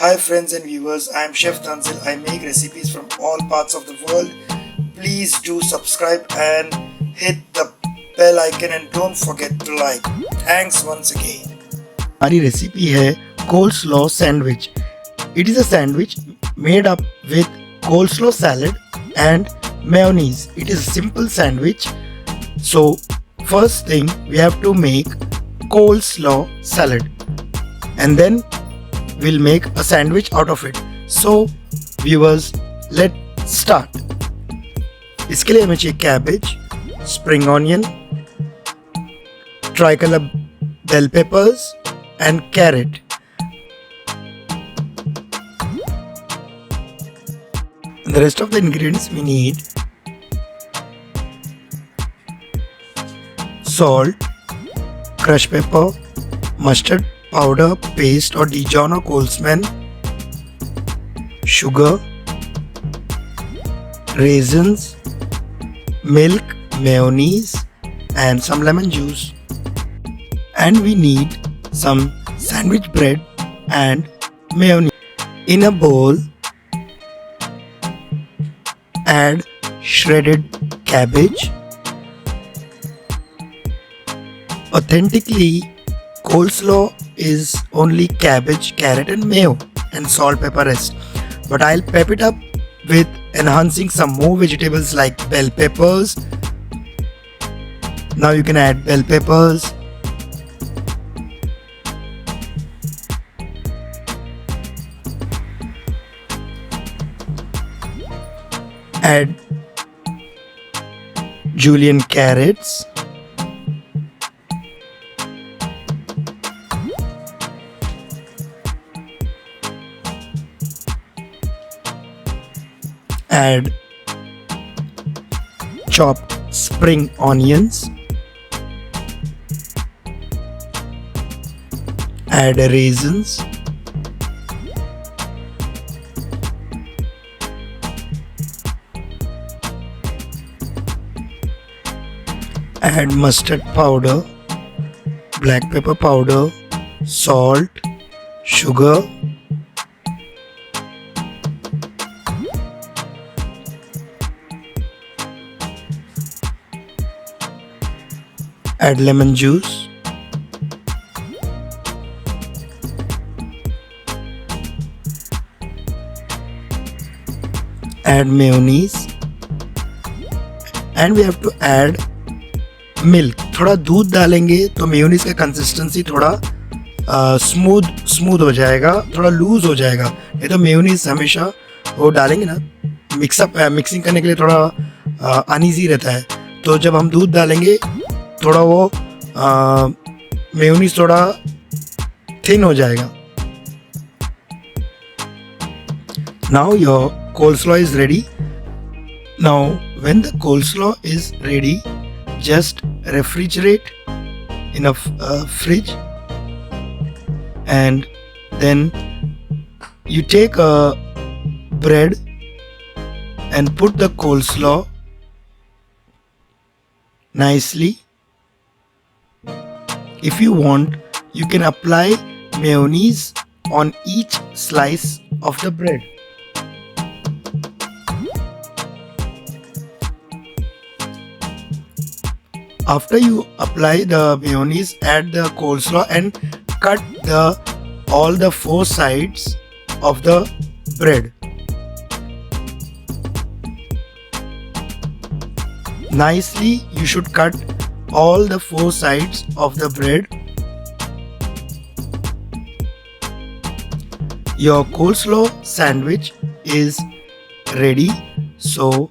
Hi friends and viewers, I am Chef Tanzil. I make recipes from all parts of the world. Please do subscribe and hit the bell icon and don't forget to like. Thanks once again. हमारी recipe है coleslaw sandwich. It is a sandwich made up with coleslaw salad and mayonnaise. It is a simple sandwich. So first thing we have to make coleslaw salad and then we'll make a sandwich out of it. So viewers, let's start. इसके लिए हमें चाहिए cabbage, spring onion, tricolor bell peppers and carrot. The rest of the ingredients we need salt, crushed pepper, mustard powder, paste or Dijon or Colesman, sugar, raisins, milk, mayonnaise and some lemon juice. And we need some sandwich bread and mayonnaise. In a bowl, add shredded cabbage. Authentically, coleslaw is only cabbage, carrot and mayo and salt, pepper rest. But I'll pep it up with enhancing some more vegetables like bell peppers. Now you can add bell peppers, add julienne carrots, add chopped spring onions, add raisins, add mustard powder, black pepper powder, salt, sugar, add lemon juice, add mayonnaise and we have to add milk. थोड़ा दूध डालेंगे तो mayonnaise का consistency थोड़ा smooth हो जाएगा, थोड़ा loose हो जाएगा. नहीं तो मेयोनीज हमेशा वो डालेंगे ना मिक्सिंग करने के लिए थोड़ा अनईजी रहता है. तो जब हम दूध डालेंगे थोड़ा वो मेयोनीज थोड़ा थिन हो जाएगा. Now your coleslaw is ready. Now when the coleslaw is ready, just refrigerate in a fridge and then you take a bread and put the coleslaw nicely. If you want, you can apply mayonnaise on each slice of the bread. After you apply the mayonnaise, add the coleslaw and cut all the four sides of the bread. Nicely, you should cut all the four sides of the bread. Your coleslaw sandwich is ready, so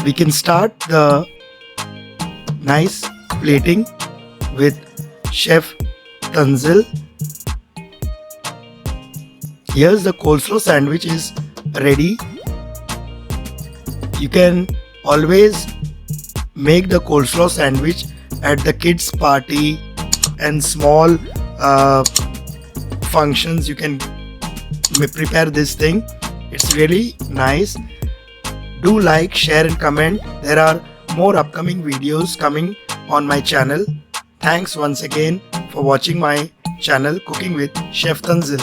we can start the nice plating with Chef Tanzil. Here's the coleslaw sandwich is ready. You can always make the coleslaw sandwich at the kids party and small functions. You can prepare this thing. It's really nice. Do like, share and comment. There are more upcoming videos coming on my channel. Thanks once again for watching my channel Cooking with Chef Tanzil.